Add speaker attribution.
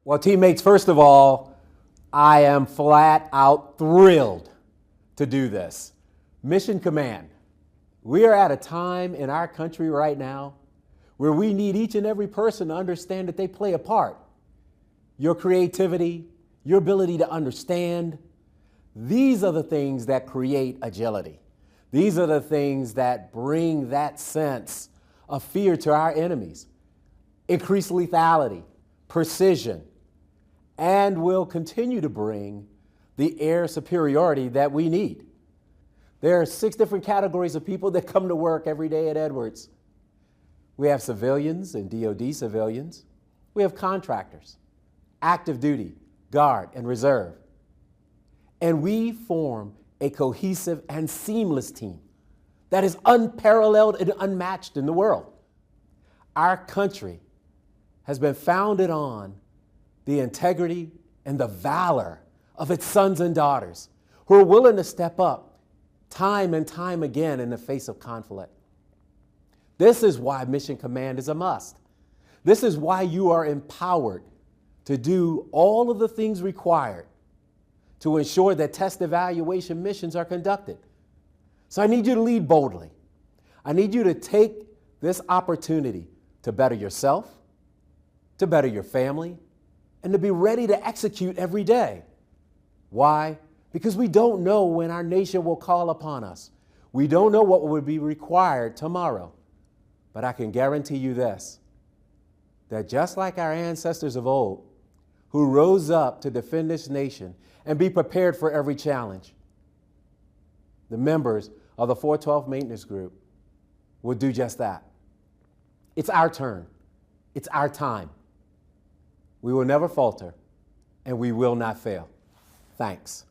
Speaker 1: Well, teammates, first of all, I am flat out thrilled to do this. Mission Command. We are at a time in our country right now where we need each and every person to understand that they play a part. Your creativity, your ability to understand, these are the things that create agility. These are the things that bring that sense of fear to our enemies. Increased lethality, precision, and will continue to bring the air superiority that we need. There are 6 different categories of people that come to work every day at Edwards. We have civilians and DoD civilians. We have contractors, active duty, guard, and reserve. And we form a cohesive and seamless team that is unparalleled and unmatched in the world. Our country has been founded on the integrity and the valor of its sons and daughters who are willing to step up time and time again in the face of conflict. This is why Mission Command is a must. This is why you are empowered to do all of the things required to ensure that test evaluation missions are conducted. So I need you to lead boldly. I need you to take this opportunity to better yourself, to better your family, and to be ready to execute every day. Why? Because we don't know when our nation will call upon us. We don't know what will be required tomorrow. But I can guarantee you this, that just like our ancestors of old, who rose up to defend this nation and be prepared for every challenge, the members of the 412 Maintenance Group will do just that. It's our turn. It's our time. We will never falter, and we will not fail. Thanks.